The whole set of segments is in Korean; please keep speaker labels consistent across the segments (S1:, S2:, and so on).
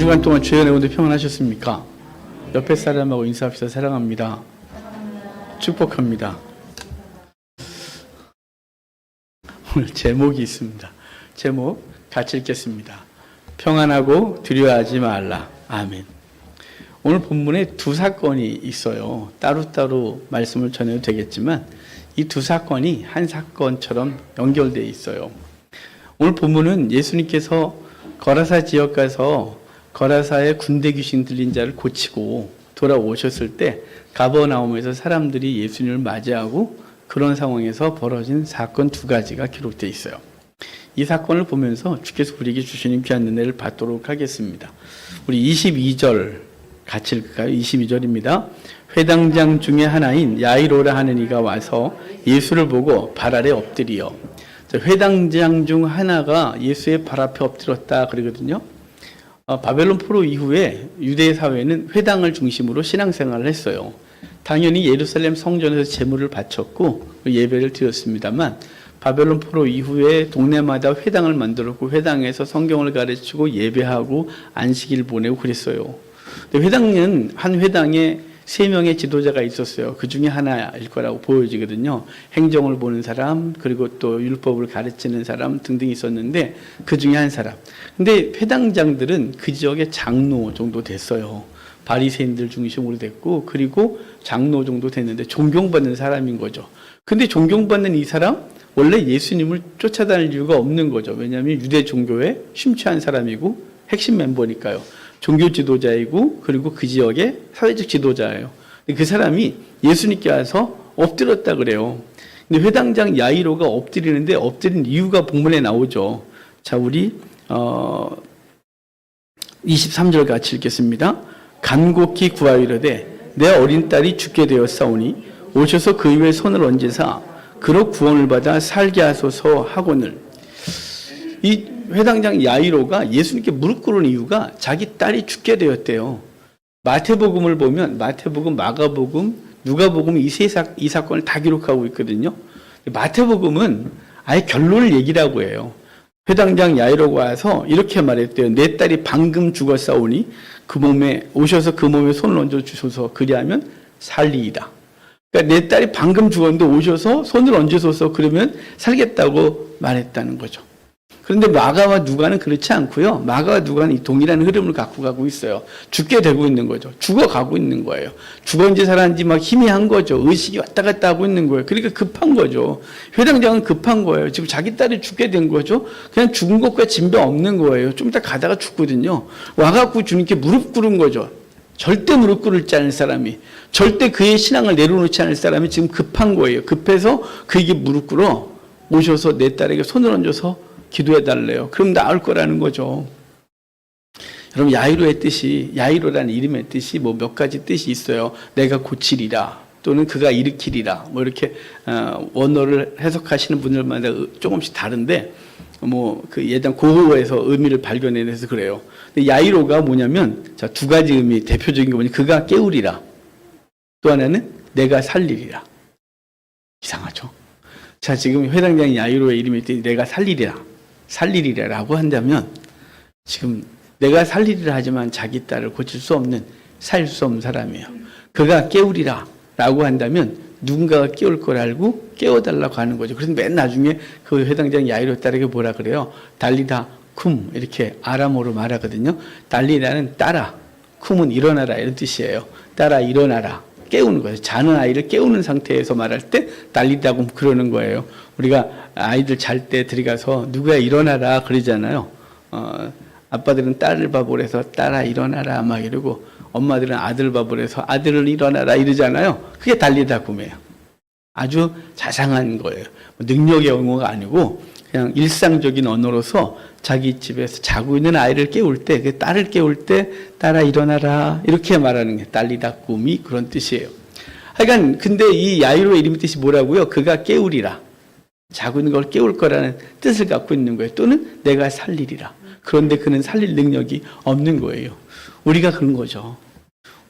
S1: 주간 동안 주의 오늘 평안하셨습니까? 옆에 사람하고 인사합시다. 사랑합니다. 축복합니다. 오늘 제목이 있습니다. 제목 같이 읽겠습니다. 평안하고 두려워하지 말라. 아멘. 오늘 본문에 두 사건이 있어요. 따로따로 말씀을 전해도 되겠지만 이 두 사건이 한 사건처럼 연결되어 있어요. 오늘 본문은 예수님께서 거라사 지역 가서 거라사의 군대 귀신 들린 자를 고치고 돌아오셨을 때 가버나움에서 사람들이 예수님을 맞이하고 그런 상황에서 벌어진 사건 두 가지가 기록되어 있어요. 이 사건을 보면서 주께서 우리에게 주시는 귀한 은혜를 받도록 하겠습니다. 우리 22절 같이 읽을까요? 22절입니다. 회당장 중에 하나인 야이로라 하는 이가 와서 예수를 보고 발 아래 엎드리어. 회당장 중 하나가 예수의 발 앞에 엎드렸다 그러거든요. 바벨론 포로 이후에 유대 사회는 회당을 중심으로 신앙생활을 했어요. 당연히 예루살렘 성전에서 제물을 바쳤고 예배를 드렸습니다만 바벨론 포로 이후에 동네마다 회당을 만들었고 회당에서 성경을 가르치고 예배하고 안식일 보내고 그랬어요. 회당은 한 회당에 3명의 지도자가 있었어요. 그 중에 하나일 거라고 보여지거든요. 행정을 보는 사람, 그리고 또 율법을 가르치는 사람 등등 있었는데 그 중에 한 사람. 근데 회당장들은 그 지역의 장로 정도 됐어요. 바리새인들 중심으로 됐고, 그리고 장로 정도 됐는데 존경받는 사람인 거죠. 근데 존경받는 이 사람, 원래 예수님을 쫓아다닐 이유가 없는 거죠. 왜냐하면 유대 종교에 심취한 사람이고 핵심 멤버니까요. 종교 지도자이고 그리고 그 지역의 사회적 지도자예요. 그 사람이 예수님께 와서 엎드렸다 그래요. 근데 회당장 야이로가 엎드리는데 엎드린 이유가 본문에 나오죠. 자, 우리 23절 같이 읽겠습니다. 간곡히 구하이르되 내 어린 딸이 죽게 되었사오니 오셔서 그 위에 손을 얹으사 그로 구원을 받아 살게 하소서 하거늘. 이 회당장 야이로가 예수님께 무릎 꿇은 이유가 자기 딸이 죽게 되었대요. 마태복음을 보면 마태복음, 마가복음, 누가복음 이 사건을 다 기록하고 있거든요. 마태복음은 아예 결론을 얘기라고 해요. 회당장 야이로가 와서 이렇게 말했대요. 내 딸이 방금 죽었사오니 그 몸에 오셔서 그 몸에 손을 얹어 주소서 그리하면 살리이다. 그러니까 내 딸이 방금 죽었는데 오셔서 손을 얹으소서 그러면 살겠다고 말했다는 거죠. 그런데 마가와 누가는 그렇지 않고요. 마가와 누가는 이 동일한 흐름을 갖고 가고 있어요. 죽게 되고 있는 거죠. 죽어가고 있는 거예요. 죽었는지 살았는지 막 희미한 거죠. 의식이 왔다 갔다 하고 있는 거예요. 그러니까 급한 거죠. 회당장은 급한 거예요. 지금 자기 딸이 죽게 된 거죠. 그냥 죽은 것과 진배 없는 거예요. 좀 이따 가다가 죽거든요. 와갖고 주님께 무릎 꿇은 거죠. 절대 무릎 꿇지 않을 사람이, 절대 그의 신앙을 내려놓지 않을 사람이 지금 급한 거예요. 급해서 그에게 무릎 꿇어 오셔서 내 딸에게 손을 얹어서 기도해달래요. 그럼 나을 거라는 거죠. 여러분, 야이로의 뜻이, 야이로라는 이름의 뜻이 뭐 몇 가지 뜻이 있어요. 내가 고치리라, 또는 그가 일으키리라, 뭐 이렇게 원어를 해석하시는 분들마다 조금씩 다른데, 뭐 그 예전 고흐에서 의미를 발견해내서 그래요. 근데 야이로가 뭐냐면, 자, 두 가지 의미, 대표적인 게 뭐냐면, 그가 깨우리라, 또 하나는 내가 살리리라. 이상하죠? 자, 지금 회당장 야이로의 이름이 내가 살리리라라고 한다면 지금 내가 살리리라 하지만 자기 딸을 고칠 수 없는, 살 수 없는 사람이에요. 그가 깨우리라라고 한다면 누군가가 깨울 걸 알고 깨워달라고 하는 거죠. 그래서 맨 나중에 그 회당장 야이로 딸에게 뭐라 그래요? 달리다 쿰, 이렇게 아람어로 말하거든요. 달리다는 따라, 쿰은 일어나라 이런 뜻이에요. 따라 일어나라. 깨우는 거예요. 자는 아이를 깨우는 상태에서 말할 때 달리다고 그러는 거예요. 우리가 아이들 잘 때 들어가서 누구야 일어나라 그러잖아요. 아빠들은 딸을 밥을 해서 딸아 일어나라 막 이러고 엄마들은 아들 밥을 해서 아들을 일어나라 이러잖아요. 그게 달리다 굼이에요. 아주 자상한 거예요. 능력의 언어가 아니고 그냥 일상적인 언어로서 자기 집에서 자고 있는 아이를 깨울 때, 그 딸을 깨울 때 딸아 일어나라 이렇게 말하는 게 달리다 굼이 그런 뜻이에요. 하여간 근데 이 야이로의 이름 뜻이 뭐라고요? 그가 깨우리라. 자고 있는 걸 깨울 거라는 뜻을 갖고 있는 거예요. 또는 내가 살리리라. 그런데 그는 살릴 능력이 없는 거예요. 우리가 그런 거죠.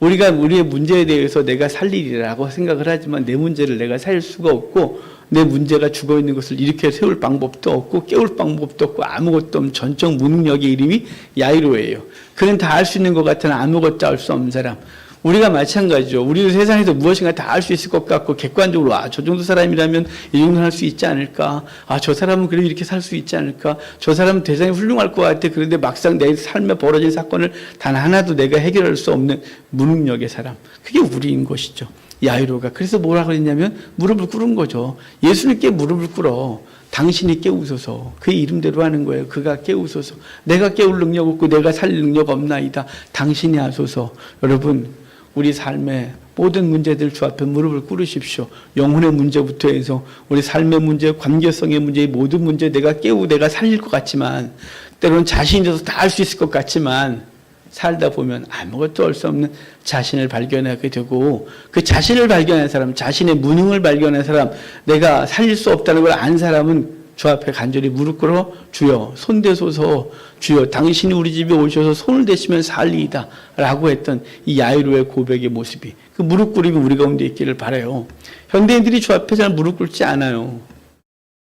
S1: 우리가 우리의 문제에 대해서 내가 살리리라고 생각을 하지만 내 문제를 내가 살릴 수가 없고 내 문제가 죽어 있는 것을 일으켜 세울 방법도 없고 깨울 방법도 없고 아무것도 없는 전적 무능력의 이름이 야이로예요. 그는 다 할 수 있는 것 같으나 아무것도 할 수 없는 사람. 우리가 마찬가지죠. 우리도 세상에서 무엇인가 다 할 수 있을 것 같고 객관적으로 저 정도 사람이라면 이 정도는 할 수 있지 않을까. 저 사람은 그래도 이렇게 살 수 있지 않을까. 저 사람은 대단히 훌륭할 것 같아. 그런데 막상 내 삶에 벌어진 사건을 단 하나도 내가 해결할 수 없는 무능력의 사람. 그게 우리인 것이죠. 야이로가. 그래서 뭐라 그랬냐면 무릎을 꿇은 거죠. 예수님께 무릎을 꿇어. 당신이 깨우소서. 그의 이름대로 하는 거예요. 그가 깨우소서. 내가 깨울 능력 없고 내가 살릴 능력 없나이다. 당신이 하소서. 여러분, 우리 삶의 모든 문제들 주 앞에 무릎을 꿇으십시오. 영혼의 문제부터 해서 우리 삶의 문제, 관계성의 문제, 이 모든 문제 내가 깨우고 내가 살릴 것 같지만 때로는 자신이 돼서 다 할 수 있을 것 같지만 살다 보면 아무것도 할 수 없는 자신을 발견하게 되고 그 자신을 발견한 사람, 자신의 무능을 발견한 사람, 내가 살릴 수 없다는 걸 안 사람은 주 앞에 간절히 무릎 꿇어 주여 손대소서 주여 당신이 우리 집에 오셔서 손을 대시면 살리이다 라고 했던 이 야이로의 고백의 모습이 그 무릎 꿇음이 우리 가운데 있기를 바라요. 현대인들이 주 앞에 잘 무릎 꿇지 않아요.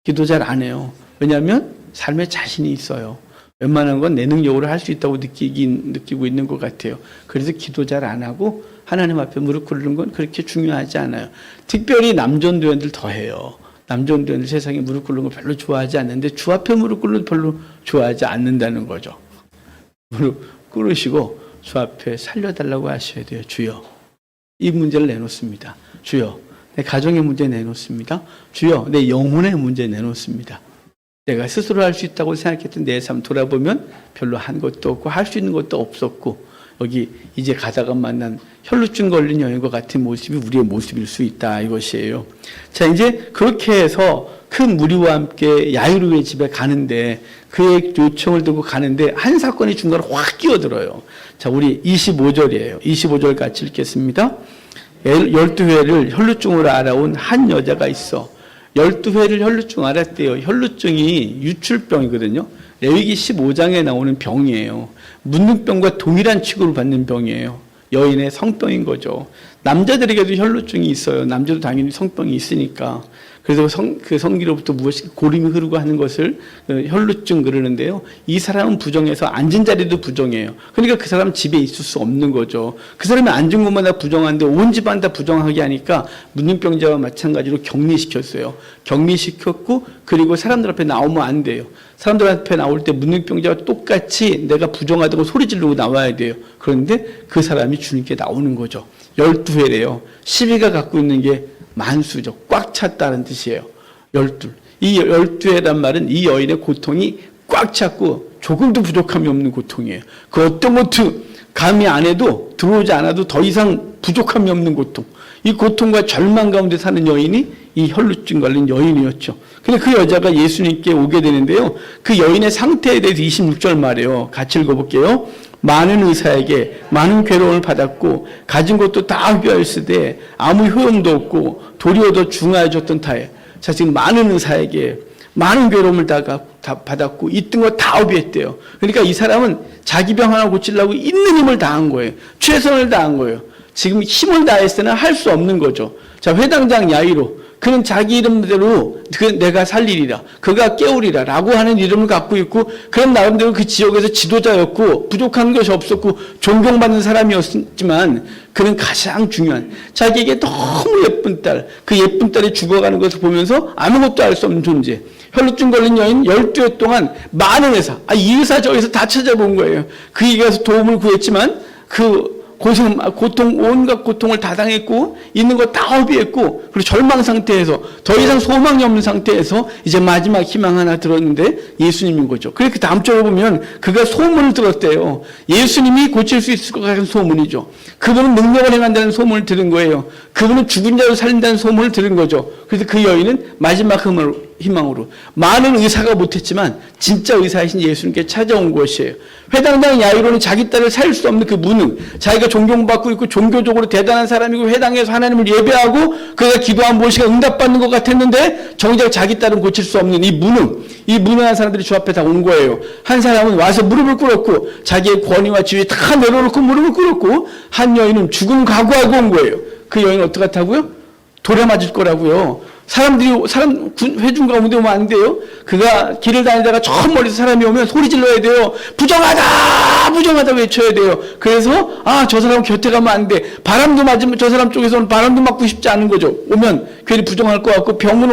S1: 기도 잘 안 해요. 왜냐하면 삶에 자신이 있어요. 웬만한 건 내 능력으로 할 수 있다고 느끼고 있는 것 같아요. 그래서 기도 잘 안 하고 하나님 앞에 무릎 꿇는 건 그렇게 중요하지 않아요. 특별히 남전도원들 더해요. 남전도원들 세상에 무릎 꿇는 거 별로 좋아하지 않는데 주 앞에 무릎 꿇는 거 별로 좋아하지 않는다는 거죠. 무릎 꿇으시고 주 앞에 살려달라고 하셔야 돼요. 주여, 이 문제를 내놓습니다. 주여, 내 가정의 문제 내놓습니다. 주여, 내 영혼의 문제 내놓습니다. 내가 스스로 할 수 있다고 생각했던 내 삶 돌아보면 별로 한 것도 없고 할 수 있는 것도 없었고 여기 이제 가다가 만난 혈루증 걸린 여인과 같은 모습이 우리의 모습일 수 있다 이것이에요. 자, 이제 그렇게 해서 큰 무리와 함께 야이로의 집에 가는데 그의 요청을 듣고 가는데 한 사건이 중간에 확 끼어들어요. 자, 우리 25절이에요. 25절 같이 읽겠습니다. 12회를 혈루증으로 알아온 한 여자가 있어. 12회를 혈루증 알았대요. 혈루증이 유출병이거든요. 레위기 15장에 나오는 병이에요. 문둥병과 동일한 취급을 받는 병이에요. 여인의 성병인 거죠. 남자들에게도 혈루증이 있어요. 남자도 당연히 성병이 있으니까. 그래서 그 성기로부터 무엇이 고름이 흐르고 하는 것을 혈루증 그러는데요. 이 사람은 부정해서 앉은 자리도 부정해요. 그러니까 그 사람은 집에 있을 수 없는 거죠. 그 사람이 앉은 곳마다 부정한데 온 집안 다 부정하게 하니까 문둥병자와 마찬가지로 격리시켰어요. 격리시켰고 그리고 사람들 앞에 나오면 안 돼요. 사람들 앞에 나올 때 문둥병자와 똑같이 내가 부정하다고 소리 지르고 나와야 돼요. 그런데 그 사람이 주님께 나오는 거죠. 12회래요. 12가 갖고 있는 게 만수죠. 꽉 찼다는 뜻이에요. 12. 이 12회란 말은 이 여인의 고통이 꽉 찼고 조금도 부족함이 없는 고통이에요. 그 어떤 것도 감히 안 해도 들어오지 않아도 더 이상 부족함이 없는 고통. 이 고통과 절망 가운데 사는 여인이 이 혈루증 걸린 여인이었죠. 근데 그 여자가 예수님께 오게 되는데요. 그 여인의 상태에 대해서 26절 말이에요. 같이 읽어볼게요. 많은 의사에게 많은 괴로움을 받았고 가진 것도 다 흡여했으되 아무 효용도 없고 도리어 더 중하여졌던 타에. 자, 지금 많은 의사에게 많은 괴로움을 다 받았고 있던 거 다 흡여했대요. 그러니까 이 사람은 자기 병 하나 고치려고 있는 힘을 다한 거예요. 최선을 다한 거예요. 지금 힘을 다했을 때는 할 수 없는 거죠. 자, 회당장 야이로. 그는 자기 이름대로 내가 살리리라, 그가 깨우리라 라고 하는 이름을 갖고 있고 그런 나름대로 그 지역에서 지도자였고 부족한 것이 없었고 존경받는 사람이었지만 그는 가장 중요한 자기에게 너무 예쁜 딸, 그 예쁜 딸이 죽어가는 것을 보면서 아무것도 알 수 없는 존재. 혈루증 걸린 여인 12회 동안 많은 의사, 이 의사 저 의사 다 찾아본 거예요. 그에게 가서 도움을 구했지만 그 고통, 온갖 고통을 다 당했고, 있는 거 다 허비했고, 그리고 절망 상태에서, 더 이상 소망이 없는 상태에서, 이제 마지막 희망 하나 들었는데, 예수님인 거죠. 그래서 그 다음 절에 보면, 그가 소문을 들었대요. 예수님이 고칠 수 있을 것 같은 소문이죠. 그분은 능력을 행한다는 소문을 들은 거예요. 그분은 죽은 자를 살린다는 소문을 들은 거죠. 그래서 그 여인은 마지막 희망으로 많은 의사가 못했지만 진짜 의사이신 예수님께 찾아온 것이에요. 회당장 야이로는 자기 딸을 살릴 수 없는 그 무능, 자기가 존경받고 있고 종교적으로 대단한 사람이고 회당에서 하나님을 예배하고 그가 기도한 무엇이가 응답받는 것 같았는데 정작 자기 딸은 고칠 수 없는 이 무능, 이 무능한 사람들이 주 앞에 다 온 거예요. 한 사람은 와서 무릎을 꿇었고 자기의 권위와 지위 다 내려놓고 무릎을 꿇었고 한 여인은 죽음 각오하고 온 거예요. 그 여인은 어떡하다고요? 돌에 맞을 거라고요. 회중 가운데 오면 안 돼요. 그가 길을 다니다가 저 멀리서 사람이 오면 소리 질러야 돼요. 부정하다! 부정하다 외쳐야 돼요. 그래서, 저 사람 곁에 가면 안 돼. 바람도 맞으면 저 사람 쪽에서는 바람도 맞고 싶지 않은 거죠. 오면 괜히 부정할 것 같고 병이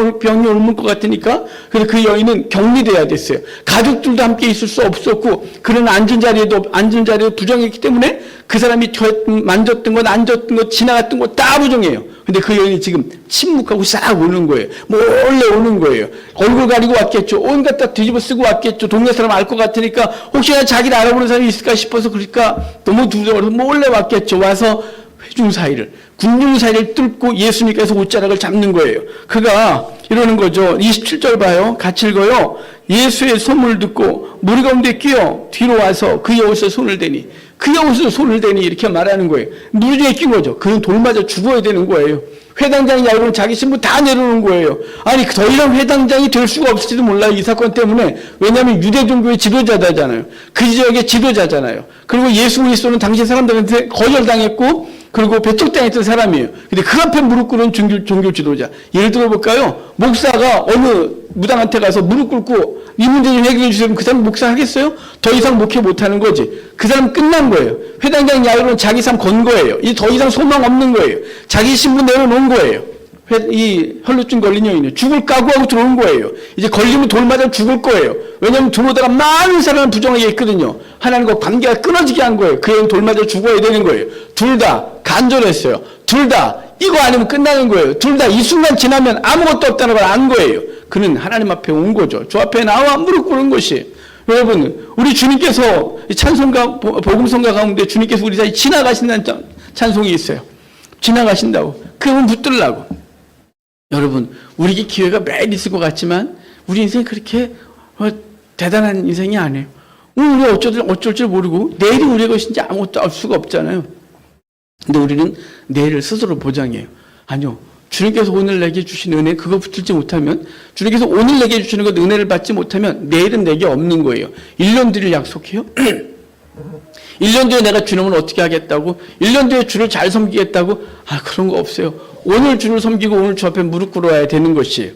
S1: 옮을 것 같으니까. 그래서 그 여인은 격리돼야 됐어요. 가족들도 함께 있을 수 없었고, 그런 앉은 자리에 부정했기 때문에 그 사람이 만졌던 것, 앉았던 것, 지나갔던 것 다 부정해요. 근데 그 여인이 지금 침묵하고 싹 오는 거예요. 몰래 오는 거예요. 얼굴 가리고 왔겠죠. 온갖 다 뒤집어 쓰고 왔겠죠. 동네 사람 알 것 같으니까 혹시나 자기를 알아보는 사람이 있을까 싶어서 그러니까 너무 두려워서 몰래 왔겠죠. 와서 회중 사이를, 군중 사이를 뚫고 예수님께서 옷자락을 잡는 거예요. 그가 이러는 거죠. 27절 봐요. 같이 읽어요. 예수의 소문을 듣고 무리 가운데 끼어 뒤로 와서 그의 옷에 손을 대니 이렇게 말하는 거예요. 무리 중에 낀 거죠. 그는 돌 맞아 죽어야 되는 거예요. 회당장이 야이로는 자기 신분 다 내려놓은 거예요. 아니 더 이상 회당장이 될 수가 없을지도 몰라요. 이 사건 때문에. 왜냐하면 유대 종교의 지도자잖아요. 그 지역의 지도자잖아요. 그리고 예수 그리스도는 당시 사람들한테 거절당했고 그리고 배척당했던 사람이에요. 근데 그 앞에 무릎 꿇은 종교 지도자. 예를 들어볼까요? 목사가 어느 무당한테 가서 무릎 꿇고 이 문제 좀 해결해 주세요. 그 사람 목사 하겠어요? 더 이상 목회 못하는 거지. 그 사람 끝난 거예요. 회당장 야이로는 자기 삶 건 거예요. 이제 더 이상 소망 없는 거예요. 자기 신분 내려놓은 거예요. 이 혈루증 걸린 여인이 죽을 각오하고 들어온 거예요. 이제 걸리면 돌 맞아 죽을 거예요. 왜냐하면 들어오다가 많은 사람을 부정하게 했거든요. 하나님과 관계가 끊어지게 한 거예요. 그 여인 돌 맞아 죽어야 되는 거예요. 둘 다 간절했어요. 둘 다 이거 아니면 끝나는 거예요. 둘 다 이 순간 지나면 아무것도 없다는 걸 안 거예요. 그는 하나님 앞에 온 거죠. 주 앞에 나와 무릎 꿇은 것이. 여러분, 우리 주님께서 찬송가, 복음성가 가운데 주님께서 우리 사이 지나가신다는 찬송이 있어요. 지나가신다고. 그분 붙들라고. 여러분, 우리에게 기회가 매일 있을 것 같지만 우리 인생이 그렇게 대단한 인생이 아니에요. 오늘 우리 어쩔 줄 모르고 내일이 우리의 것인지 아무것도 알 수가 없잖아요. 근데 우리는 내일을 스스로 보장해요. 아니요. 주님께서 오늘 내게 주신 은혜 그거 붙들지 못하면 주님께서 오늘 내게 주시는 것 은혜를 받지 못하면 내일은 내게 없는 거예요. 1년 뒤를 약속해요? 1년 뒤에 내가 주님을 어떻게 하겠다고? 1년 뒤에 주를 잘 섬기겠다고? 그런 거 없어요. 오늘 주를 섬기고 오늘 주 앞에 무릎 꿇어야 되는 것이에요.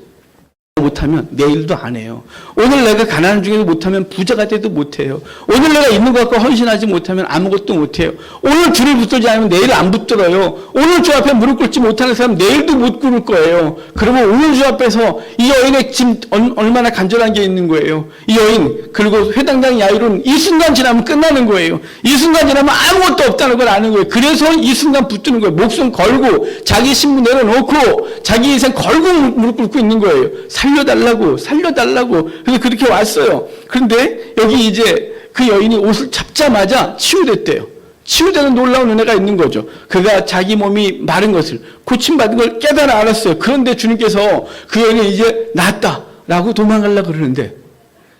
S1: 못하면 내일도 안 해요. 오늘 내가 가난한 중에도 못하면 부자가 돼도 못해요. 오늘 내가 있는 것 갖고 헌신하지 못하면 아무것도 못해요. 오늘 주를 붙들지 않으면 내일 안 붙들어요. 오늘 주 앞에 무릎 꿇지 못하는 사람 내일도 못 꿇을 거예요. 그러면 오늘 주 앞에서 이 여인의 지금 얼마나 간절한 게 있는 거예요. 이 여인 그리고 회당장 야이로는 이 순간 지나면 끝나는 거예요. 이 순간 지나면 아무것도 없다는 걸 아는 거예요. 그래서 이 순간 붙드는 거예요. 목숨 걸고 자기 신분 내려놓고 자기 인생 걸고 무릎 꿇고 있는 거예요. 살려달라고. 그래서 그렇게 왔어요. 그런데 여기 이제 그 여인이 옷을 잡자마자 치유됐대요. 치유되는 놀라운 은혜가 있는 거죠. 그가 자기 몸이 마른 것을, 고침받은 걸 깨달아 알았어요. 그런데 주님께서 그 여인이 이제 낫다라고 도망가려고 그러는데,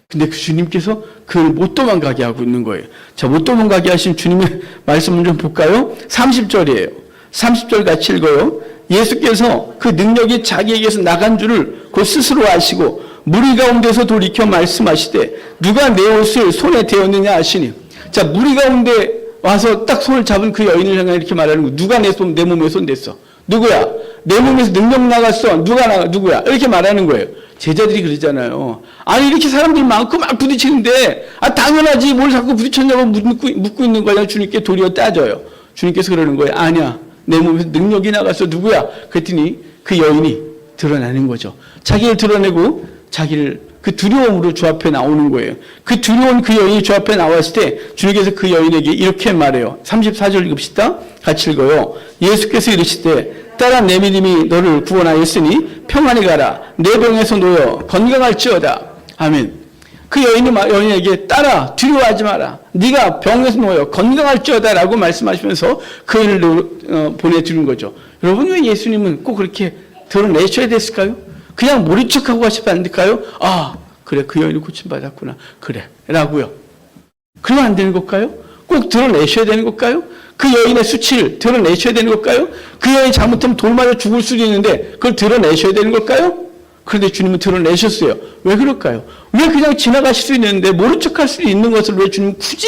S1: 근데 그 주님께서 그걸 못 도망가게 하고 있는 거예요. 자, 못 도망가게 하신 주님의 말씀을 좀 볼까요? 30절이에요. 30절 같이 읽어요. 예수께서 그 능력이 자기에게서 나간 줄을 곧 스스로 아시고 무리 가운데서 돌이켜 말씀하시되 누가 내 옷을 손에 대었느냐 하시니. 자, 무리 가운데 와서 딱 손을 잡은 그 여인을 향해 이렇게 말하는 거예요. 누가 내 몸에 손 댔어? 누구야? 내 몸에서 능력 나갔어. 누구야? 이렇게 말하는 거예요. 제자들이 그러잖아요. 아니 이렇게 사람들 많고 막 부딪히는데 당연하지 뭘 자꾸 부딪혔냐고 묻고 있는 거야. 주님께 도리어 따져요. 주님께서 그러는 거예요. 아니야. 내 몸에서 능력이 나갔어. 누구야? 그랬더니 그 여인이 드러나는 거죠. 자기를 드러내고 자기를 그 두려움으로 주 앞에 나오는 거예요. 그 두려운 그 여인이 주 앞에 나왔을 때 주님께서 그 여인에게 이렇게 말해요. 34절 읽읍시다. 같이 읽어요. 예수께서 이르시되 딸아 내 믿음이 너를 구원하였으니 평안히 가라. 내 병에서 놓여 건강할지어다. 아멘. 그 여인에게 딸아 두려워하지 마라. 네가 병에서 놓여 건강할지어다 라고 말씀하시면서 그 여인을 보내주는 거죠. 여러분 왜 예수님은 꼭 그렇게 드러내셔야 됐을까요? 그냥 모른 척하고 가시면 안 될까요? 아, 그래, 그 여인은 고침받았구나. 그래, 라고요. 그러면 안 되는 걸까요? 꼭 드러내셔야 되는 걸까요? 그 여인의 수치를 드러내셔야 되는 걸까요? 그 여인이 잘못하면 돌 맞아 죽을 수도 있는데 그걸 드러내셔야 되는 걸까요? 그런데 주님은 드러내셨어요. 왜 그럴까요? 왜 그냥 지나가실 수 있는데 모른 척할 수 있는 것을 왜 주님은 굳이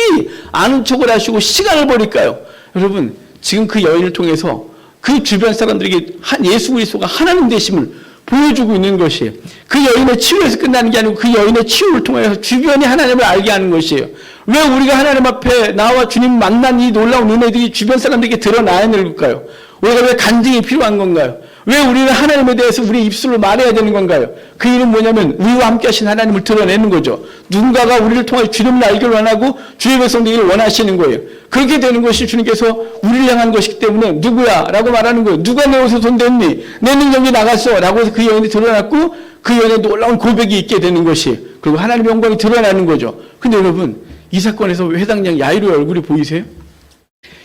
S1: 아는 척을 하시고 시간을 버릴까요? 여러분, 지금 그 여인을 통해서 그 주변 사람들에게 예수 그리스도가 하나님 되심을 보여주고 있는 것이에요. 그 여인의 치유에서 끝나는 게 아니고 그 여인의 치유를 통해서 주변이 하나님을 알게 하는 것이에요. 왜 우리가 하나님 앞에 나와 주님 만난 이 놀라운 은혜들이 주변 사람들에게 드러나야 되는 걸까요? 우리가 왜 간증이 필요한 건가요? 왜 우리는 하나님에 대해서 우리의 입술로 말해야 되는 건가요? 그 일은 뭐냐면 우리와 함께 하신 하나님을 드러내는 거죠. 누군가가 우리를 통해 주님을 알기를 원하고 주의 백성 되기를 원하시는 거예요. 그렇게 되는 것이 주님께서 우리를 향한 것이기 때문에 누구야? 라고 말하는 거예요. 누가 내 옷에 손 댔니? 내 능력이 나갔어. 라고 해서 그 여인이 드러났고 그 여인의 놀라운 고백이 있게 되는 것이, 그리고 하나님의 영광이 드러나는 거죠. 근데 여러분, 이 사건에서 회당장 야이로의 얼굴이 보이세요?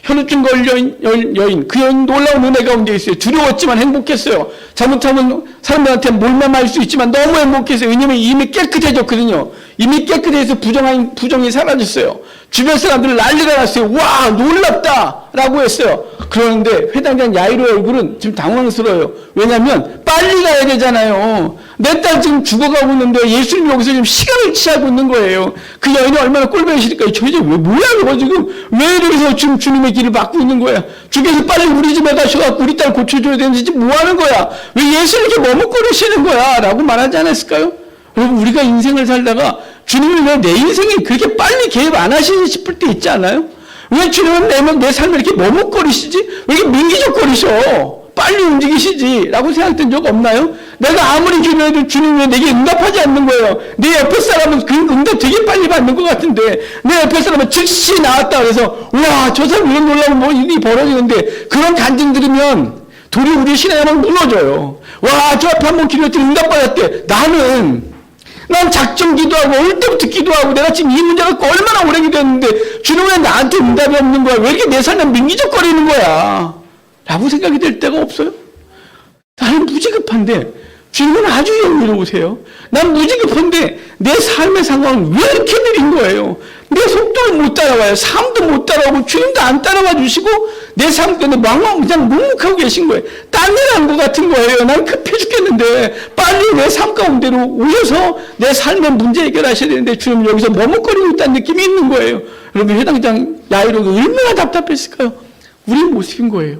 S1: 혈루증 걸린 여인, 그 여인 놀라운 은혜 가운데 있어요. 두려웠지만 행복했어요. 잘못하면 사람들한테 몰매할 수 있지만 너무 행복했어요. 왜냐하면 이미 깨끗해졌거든요. 이미 깨끗해서 부정이 사라졌어요. 주변 사람들 난리가 났어요. 와, 놀랍다! 라고 했어요. 그러는데 회당장 야이로의 얼굴은 지금 당황스러워요. 왜냐하면 빨리 가야 되잖아요. 내 딸 지금 죽어가고 있는데 예수님 여기서 지금 시간을 취하고 있는 거예요. 그 여인이 얼마나 꼴보기싫을까? 저 이제 왜 뭐야 이거 지금 왜 이러면서 지금 주님의 길을 막고 있는 거야? 주께서 빨리 우리 집에 가셔갖고 우리 딸 고쳐줘야 되는지 지금 뭐 하는 거야? 왜 예수 이렇게 머뭇거리시는 거야? 라고 말하지 않았을까요? 여러분, 우리가 인생을 살다가 주님이 왜 내 인생에 그렇게 빨리 개입 안 하시지 싶을 때 있지 않아요? 왜 주님은 내 삶을 이렇게 머뭇거리시지? 왜 이렇게 민기적거리셔? 빨리 움직이시지? 라고 생각된 적 없나요? 내가 아무리 기도해도 주님이 왜 내게 응답하지 않는 거예요? 내 옆에 사람은 그 응답 되게 빨리 받는 것 같은데 내 옆에 사람은 즉시 나왔다 그래서 와, 저 사람 이런 놀라운 뭐 일이 벌어지는데, 그런 간증 들으면 도리 우리 신앙이 막 무너져요. 와, 저 앞에 한번 기도했더니 응답받았대. 난 작정 기도하고 올 때부터 기도하고 내가 지금 이 문제 갖고 얼마나 오래 기도했는데 주님 왜 나한테 응답이 없는 거야? 왜 이렇게 내 삶에 민기적거리는 거야? 라고 생각이 될 때가 없어요? 나는 무지급한데 주님은 아주 여유로우세요. 난 무지급한데 내 삶의 상황은 왜 이렇게 느린 거예요? 내 속도를 못 따라와요. 삶도 못 따라오고 주님도 안 따라와 주시고 내 삶 때문에 그냥 묵묵하고 계신 거예요. 딴 일 한 것 같은 거예요. 난 급해 죽겠는데 빨리 내 삶 가운데로 오셔서 내 삶의 문제 해결하셔야 되는데 주님 여기서 머뭇거리고 있다는 느낌이 있는 거예요. 여러분, 회당장 야이로가 얼마나 답답했을까요? 우리의 모습인 거예요.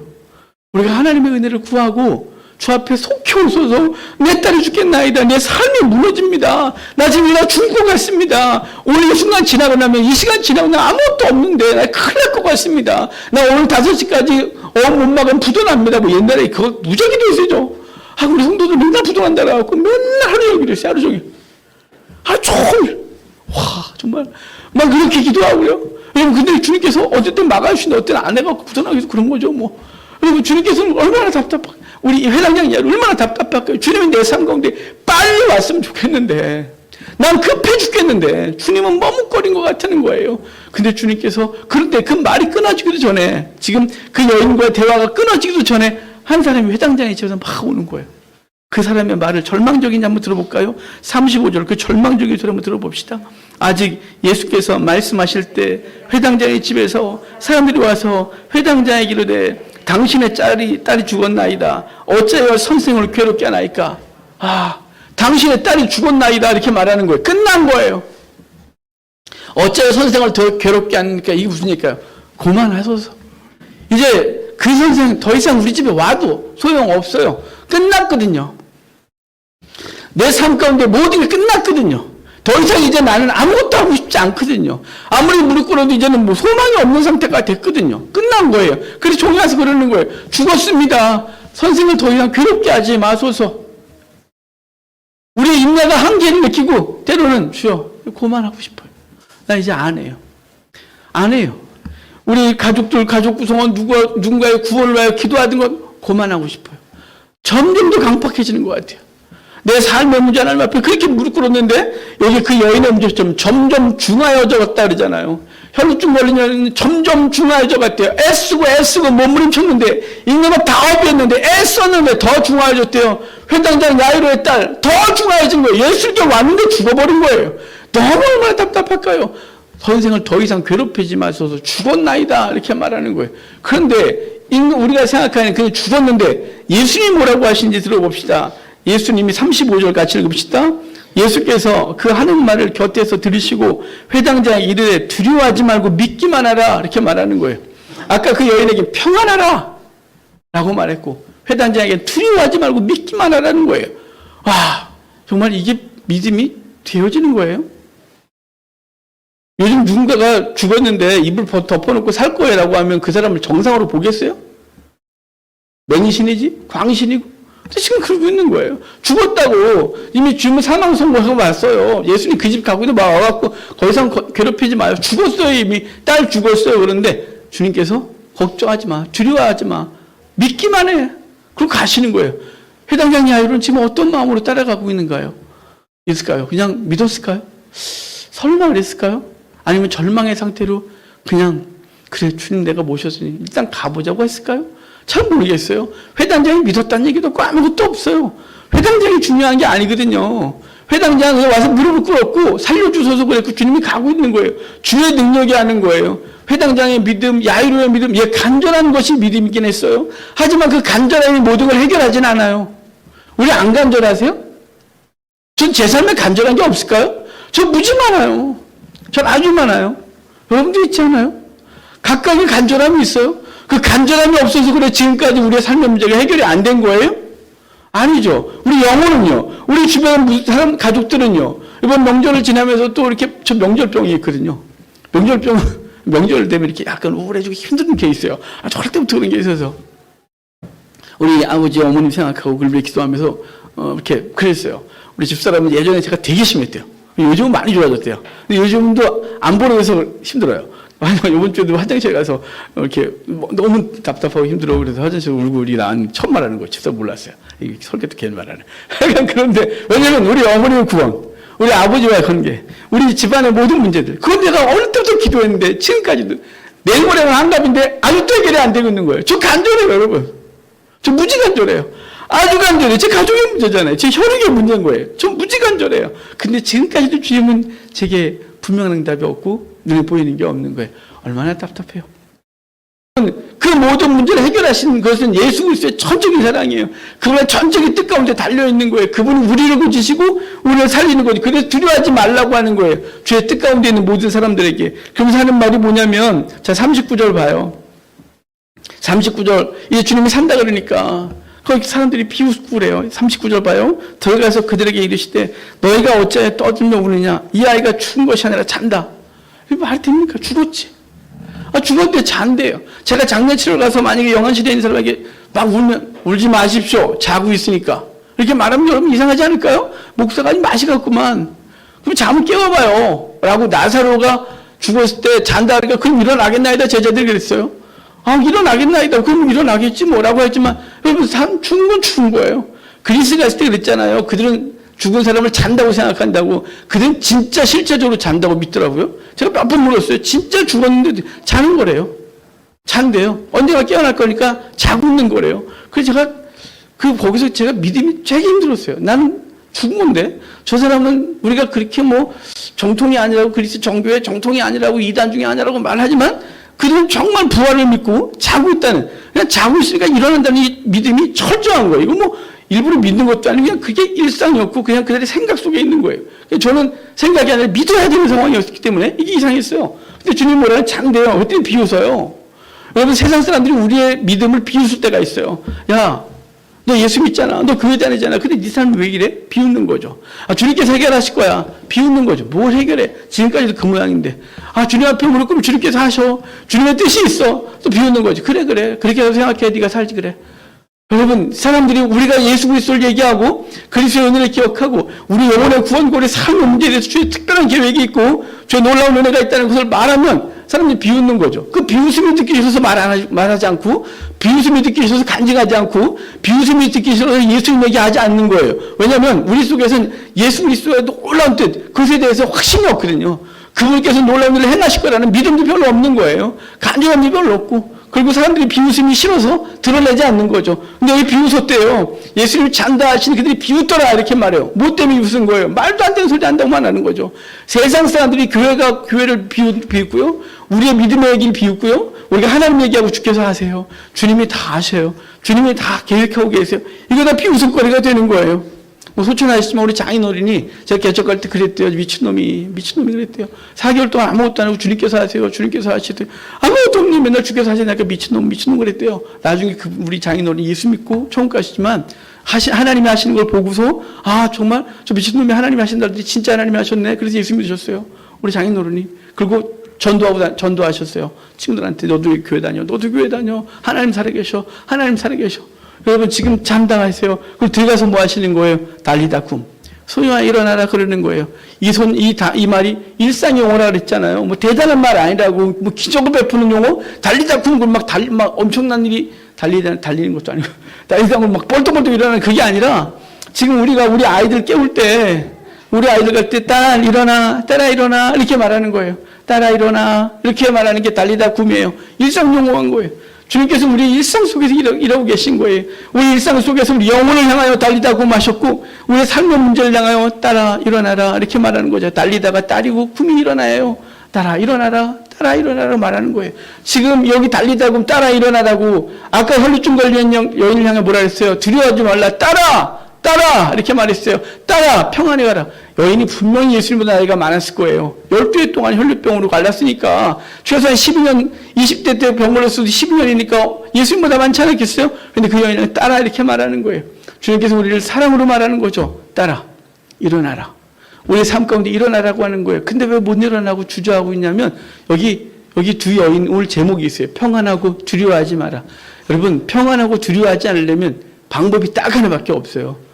S1: 우리가 하나님의 은혜를 구하고 주 앞에 속히 오소서. 내 딸이 죽겠나이다. 내 삶이 무너집니다. 나 지금 일어나 죽을 것 같습니다. 오늘 이 순간 지나고 나면, 이 시간 지나고 나면 아무것도 없는데 나 큰일 날 것 같습니다. 나 오늘 5시까지 못 막으면 부도납니다. 뭐 옛날에 그거 무적기도 있어요. 우리 성도들 맨날 부도난다 그래갖고 맨날 하루 종일 기도했어요. 하루 종일. 하루 종일. 와, 정말 막 그렇게 기도하고요. 여러분, 근데 주님께서 어쨌든 막아주시는데 어쨌든 안 해갖고 부도나기 위해서 그런 거죠. 뭐. 여러분, 주님께서는 얼마나 답답할까요? 우리 회당장이 얼마나 답답할까요? 주님이 내 삶 가운데 빨리 왔으면 좋겠는데, 난 급해 죽겠는데 주님은 머뭇거린 것 같다는 거예요. 근데 주님께서, 그런데 그 말이 끊어지기도 전에, 지금 그 여인과의 대화가 끊어지기도 전에 한 사람이 회당장에 집에서 막 오는 거예요. 그 사람의 말을 절망적인지 한번 들어볼까요? 35절 그 절망적인 소리 한번 들어봅시다. 아직 예수께서 말씀하실 때 회당장의 집에서 사람들이 와서 회당장에게 이르되 당신의 딸이 죽었나이다. 어째여 선생을 괴롭게 하나이까? 당신의 딸이 죽었나이다. 이렇게 말하는 거예요. 끝난 거예요. 어째여 선생을 더 괴롭게 하니까? 이게 무슨 얘기일까요? 그만하소서. 이제 그 선생 더 이상 우리 집에 와도 소용없어요. 끝났거든요. 내 삶 가운데 모든 게 끝났거든요. 더 이상 이제 나는 아무것도 하고 싶지 않거든요. 아무리 무릎 꿇어도 이제는 뭐 소망이 없는 상태가 됐거든요. 끝난 거예요. 그래서 종이 와서 그러는 거예요. 죽었습니다. 선생을 더 이상 괴롭게 하지 마소서. 우리의 인내가 한계를 느끼고 때로는 주여 그만하고 싶어요. 나 이제 안 해요. 안 해요. 우리 가족들, 가족 구성원 누군가의 구원을 위하여 기도하던 건 그만하고 싶어요. 점점 더 강팍해지는 것 같아요. 내 삶의 문제 하나님 앞에 그렇게 무릎 꿇었는데 여기 그 여인의 문제점 점점 중하여졌다 그러잖아요. 혈루증 걸린 여인은 점점 중화해져 갔대요. 애쓰고 몸부림쳤는데 임금은 다 업이었는데 애썼는데 더 중화해졌대요. 회당장 야이로의 딸 더 중화해진 거예요. 예수께 왔는데 죽어버린 거예요. 너무 얼마나 답답할까요? 선생을 더 이상 괴롭히지 마소서 죽었나이다 이렇게 말하는 거예요. 그런데 우리가 생각하는 그냥 죽었는데 예수님이 뭐라고 하신지 들어봅시다. 예수님이 35절 같이 읽읍시다. 예수께서 그 하는 말을 곁에서 들으시고 회당장에 이르되 두려워하지 말고 믿기만 하라 이렇게 말하는 거예요. 아까 그 여인에게 평안하라 라고 말했고 회당장에게 두려워하지 말고 믿기만 하라는 거예요. 와, 정말 이게 믿음이 되어지는 거예요. 요즘 누군가가 죽었는데 입을 덮어놓고 살 거예요 라고 하면 그 사람을 정상으로 보겠어요? 맹신이지? 광신이고? 지금 그러고 있는 거예요. 죽었다고 이미 주문 사망 선고하고 왔어요. 예수님 그 집 가고 있는데 와갖고 더 이상 괴롭히지 마요. 죽었어요. 이미 딸 죽었어요. 그런데 주님께서 걱정하지 마. 두려워하지 마. 믿기만 해. 그리고 가시는 거예요. 회당장 야이로는 지금 어떤 마음으로 따라가고 있는가요? 있을까요? 그냥 믿었을까요? 설마 그랬을까요? 아니면 절망의 상태로 그냥 그래 주님 내가 모셨으니 일단 가보자고 했을까요? 잘 모르겠어요. 회당장이 믿었다는 얘기도 없고 아무것도 없어요. 회당장이 중요한 게 아니거든요. 회당장에 와서 무릎을 꿇었고 살려주소서 그랬고 주님이 가고 있는 거예요. 주의 능력이 하는 거예요. 회당장의 믿음, 야이로의 믿음, 간절한 것이 믿음이긴 했어요. 하지만 그 간절함이 모든 걸 해결하진 않아요. 우리 안 간절하세요? 전 제 삶에 간절한 게 없을까요? 저 무지 많아요. 전 아주 많아요. 여러분도 있지 않아요? 각각의 간절함이 있어요. 그 간절함이 없어서 그래 지금까지 우리의 삶의 문제가 해결이 안 된 거예요? 아니죠. 우리 영혼은요. 우리 주변 사람 가족들은요. 이번 명절을 지나면서 또 이렇게 저 명절병이 있거든요. 명절 되면 이렇게 약간 우울해지고 힘든 게 있어요. 저럴 때부터 그런 게 있어서 우리 아버지 어머님 생각하고 그걸 기도하면서 이렇게 그랬어요. 우리 집사람은 예전에 제가 되게 심했대요. 요즘은 많이 좋아졌대요. 근데 요즘도 안 보러 해서 힘들어요. 이번 주에도 화장실 가서 이렇게 너무 답답하고 힘들어 그래서 화장실 울고 우리 난 처음 말하는 거 집사 몰랐어요. 이 설계도 괜히 말하네. 그런데 왜냐면 우리 어머니의 구원, 우리 아버지와의 관계, 우리 집안의 모든 문제들 그건 내가 어릴 때부터 기도했는데 지금까지도 내일 모레는 한갑인데 아직도 해결이 안 되고 있는 거예요. 저 간절해요 여러분. 저 무지 간절해요. 아주 간절해요. 제 가족의 문제잖아요. 제 혈육의 문제인 거예요. 저 무지 간절해요. 근데 지금까지도 주님은 제게 분명한 응답이 없고 눈에 보이는 게 없는 거예요. 얼마나 답답해요. 그 모든 문제를 해결하신 것은 예수 그리스도의 전적인 사랑이에요. 그분의 전적인 뜻 가운데 달려있는 거예요. 그분은 우리를 고치시고 우리를 살리는 거죠. 그래서 두려워하지 말라고 하는 거예요. 주의 뜻 가운데 있는 모든 사람들에게. 그러면서 하는 말이 뭐냐면 자 39절 봐요. 39절 이제 주님이 산다 그러니까 거기 사람들이 비웃고 그래요. 39절 봐요. 들어가서 그들에게 이르시되 너희가 어찌하여 떠들며 우느냐 이 아이가 죽은 것이 아니라 잔다. 이거 말이 됩니까? 죽었지. 죽었는데 잔대요. 제가 장례치러 가서 만약에 영안시대에 있는 사람에게 막 울면 울지 마십시오. 자고 있으니까. 이렇게 말하면 여러분 이상하지 않을까요? 목사가 맛이 갔구만. 그럼 잠을 깨워봐요. 라고 나사로가 죽었을 때 잔다 그러니까 그럼 일어나겠나이다 제자들이 그랬어요. 일어나겠나이다. 그럼 일어나겠지 뭐라고 했지만 여러분 죽은 건 죽은 거예요. 그리스 갔을 때 그랬잖아요. 그들은 죽은 사람을 잔다고 생각한다고. 그들은 진짜 실제적으로 잔다고 믿더라고요. 제가 몇 번 물었어요. 진짜 죽었는데 자는 거래요. 잔대요. 언젠가 깨어날 거니까 자고 있는 거래요. 그래서 제가 거기서 제가 믿음이 되게 힘들었어요. 나는 죽은 건데 저 사람은 우리가 그렇게 정통이 아니라고 그리스 정교회 정통이 아니라고 이단 중에 아니라고 말하지만 그들은 정말 부활을 믿고 자고 있다는 그냥 자고 있으니까 일어난다는 이 믿음이 철저한 거예요. 이거 일부러 믿는 것도 아니고 그냥 그게 일상이었고 그냥 그들의 생각 속에 있는 거예요. 저는 생각이 아니라 믿어야 되는 상황이었기 때문에 이게 이상했어요. 근데 주님 뭐라는 장대요. 그때 비웃어요. 여러분 세상 사람들이 우리의 믿음을 비웃을 때가 있어요. 야, 너 예수 믿잖아. 너 교회 다니잖아. 근데 네 삶이 왜 이래? 비웃는 거죠. 주님께서 해결하실 거야. 비웃는 거죠. 뭘 해결해? 지금까지도 그 모양인데. 주님 앞에 무릎 꿇으면 주님께서 하셔. 주님의 뜻이 있어. 또 비웃는 거지. 그래. 그렇게 해서 생각해. 네가 살지 그래. 여러분 사람들이 우리가 예수 그리스도를 얘기하고 그리스도의 은혜를 기억하고 우리 영혼의 구원고리 삶의 문제에 대해서 주의 특별한 계획이 있고 주의 놀라운 은혜가 있다는 것을 말하면 사람들이 비웃는 거죠. 그 비웃음이 듣기 싫어서 말하지 않고 비웃음이 듣기 싫어서 간증하지 않고 비웃음이 듣기 싫어서 예수님 얘기하지 않는 거예요. 왜냐하면 우리 속에서는 예수 그리스도의 놀라운 뜻 그것에 대해서 확신이 없거든요. 그분께서 놀라운 일을 행하실 거라는 믿음도 별로 없는 거예요. 간절함이 별로 없고, 그리고 사람들이 비웃음이 싫어서 드러내지 않는 거죠. 근데 왜 비웃었대요? 예수님이 잔다 하시니 그들이 비웃더라 이렇게 말해요. 뭐 때문에 비웃은 거예요? 말도 안 되는 소리 한다고만 하는 거죠. 세상 사람들이 교회를 비웃고요. 우리의 믿음의 얘기를 비웃고요. 우리가 하나님 얘기하고 주께서 하세요. 주님이 다 아셔요. 주님이 다 계획하고 계세요. 이거 다 비웃음거리가 되는 거예요. 뭐 소천하시지만 우리 장인어른이 제가 개척할 때 그랬대요. 미친놈이 그랬대요. 4개월 동안 아무것도 안 하고 주님께서 하세요. 주님께서 하시대요. 아무것도 없니 맨날 주께서 하시니까 미친놈 그랬대요. 나중에 우리 장인어른이 예수 믿고 천국 가시지만 하나님이 하시는 걸 보고서 정말 저 미친놈이 하나님이 하신다더니 진짜 하나님이 하셨네. 그래서 예수 믿으셨어요. 우리 장인어른이. 그리고 전도하셨어요. 친구들한테 너도 교회 다녀. 하나님 살아계셔. 여러분 지금 잠당하세요. 그리고 들어가서 뭐 하시는 거예요? 달리다쿰. 소녀아 일어나라 그러는 거예요. 이 말이 일상 용어라 그랬잖아요. 뭐 대단한 말 아니라고, 뭐 기적을 베푸는 용어? 달리다쿰 막 엄청난 일이 달리는 것도 아니고, 달리다쿰 막 뻘떡뻘떡 일어나는 그게 아니라, 지금 우리 아이들 깨울 때, 우리 아이들 갈 때 딸 일어나, 딸아 일어나 이렇게 말하는 거예요. 딸아 일어나 이렇게 말하는 게 달리다쿰이에요. 일상 용어한 거예요. 주님께서 우리 일상 속에서 일하고 계신 거예요. 우리 일상 속에서 우리 영혼을 향하여 달리다쿰 하셨고, 우리의 삶의 문제를 향하여 딸아 일어나라 이렇게 말하는 거죠. 달리다가 딸이고 쿰이 일어나요. 딸아 일어나라 말하는 거예요. 지금 여기 달리다쿰 딸아 일어나라고, 아까 혈루증 걸린 여인을 향해 뭐라 했어요? 두려워하지 말라. 딸아 이렇게 말했어요. 딸아 평안히 가라. 여인이 분명히 예수님보다 나이가 많았을 거예요. 12해 동안 혈류병으로 갈랐으니까 최소한 12년, 20대 때 병 걸렸어도 12년이니까 예수님보다 많지 않았겠어요? 그런데 그 여인은 딸아 이렇게 말하는 거예요. 주님께서 우리를 사랑으로 말하는 거죠. 딸아 일어나라. 우리의 삶 가운데 일어나라고 하는 거예요. 근데 왜 못 일어나고 주저하고 있냐면 여기 두 여인 오늘 제목이 있어요. 평안하고 두려워하지 마라. 여러분 평안하고 두려워하지 않으려면 방법이 딱 하나밖에 없어요.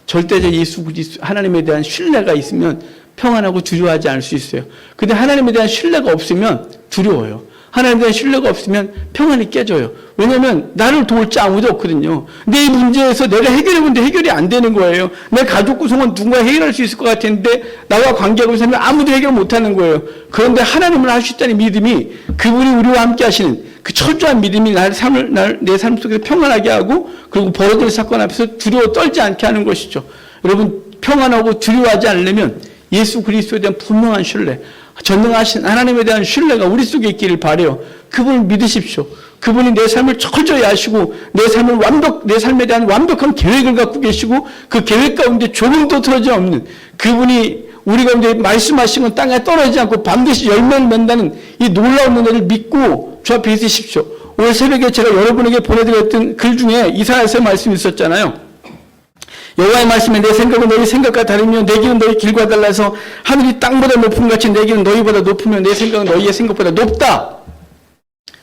S1: 절대적 예수 그리스도 하나님에 대한 신뢰가 있으면 평안하고 두려워하지 않을 수 있어요. 근데 하나님에 대한 신뢰가 없으면 두려워요. 하나님에 대한 신뢰가 없으면 평안이 깨져요. 왜냐하면 나를 도울 자 아무도 없거든요. 내 문제에서 내가 해결해보는데 해결이 안 되는 거예요. 내 가족 구성은 누군가 해결할 수 있을 것 같은데 나와 관계하고 있으면 아무도 해결 못하는 거예요. 그런데 하나님을 할 수 있다는 믿음이, 그분이 우리와 함께 하시는 그 철저한 믿음이 내 삶 속에서 평안하게 하고, 그리고 벌어질 사건 앞에서 두려워 떨지 않게 하는 것이죠. 여러분 평안하고 두려워하지 않으려면 예수 그리스도에 대한 분명한 신뢰, 전능하신 하나님에 대한 신뢰가 우리 속에 있기를 바라요. 그분을 믿으십시오. 그분이 내 삶을 철저히 아시고 내 삶에 대한 완벽한 계획을 갖고 계시고, 그 계획 가운데 조금도 틀어짐 없는 그분이 우리 가운데 말씀하신 건 땅에 떨어지지 않고 반드시 열매를 맺는다는 이 놀라운 은혜를 믿고 주 앞에 있으십시오. 오늘 새벽에 제가 여러분에게 보내드렸던 글 중에 이사야서의 말씀이 있었잖아요. 여호와의 말씀에 내 생각은 너희 생각과 다르며 내 길은 너희 길과 달라서 하늘이 땅보다 높은 같이 내 길은 너희보다 높으며 내 생각은 너희의 생각보다 높다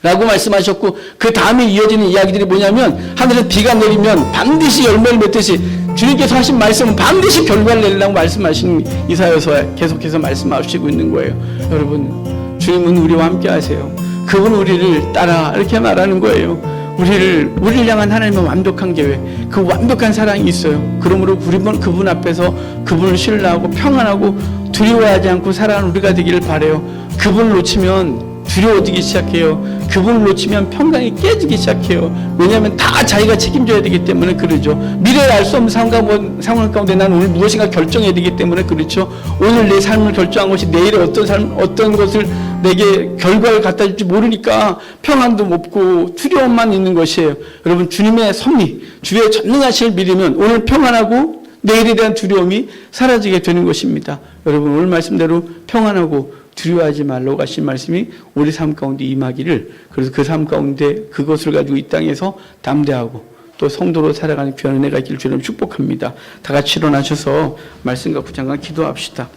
S1: 라고 말씀하셨고, 그 다음에 이어지는 이야기들이 뭐냐면 하늘에 비가 내리면 반드시 열매를 맺듯이 주님께서 하신 말씀은 반드시 결과를 내리라고 말씀하시는 이사야서에 계속해서 말씀하시고 있는 거예요. 여러분 주님은 우리와 함께 하세요. 그분 우리를 따라 이렇게 말하는 거예요. 우리를 향한 하나님의 완벽한 계획, 그 완벽한 사랑이 있어요. 그러므로 우리는 그분 앞에서 그분을 신뢰하고 평안하고 두려워하지 않고 살아가는 우리가 되기를 바라요. 그분을 놓치면 두려워지기 시작해요. 그분을 놓치면 평강이 깨지기 시작해요. 왜냐하면 다 자기가 책임져야 되기 때문에 그러죠. 미래를 알 수 없는 상황 가운데 난 오늘 무엇인가 결정해야 되기 때문에 그렇죠. 오늘 내 삶을 결정한 것이 내일의 어떤 것을 내게 결과를 갖다 줄지 모르니까 평안도 없고 두려움만 있는 것이에요. 여러분 주님의 섭리, 주의 전능하심을 믿으면 오늘 평안하고 내일에 대한 두려움이 사라지게 되는 것입니다. 여러분 오늘 말씀대로 평안하고 두려워하지 말라고 하신 말씀이 우리 삶 가운데 임하기를, 그래서 그 삶 가운데 그것을 가지고 이 땅에서 담대하고 또 성도로 살아가는 귀한 은혜가 있기를 주님 축복합니다. 다 같이 일어나셔서 말씀 갖고 잠깐 기도합시다.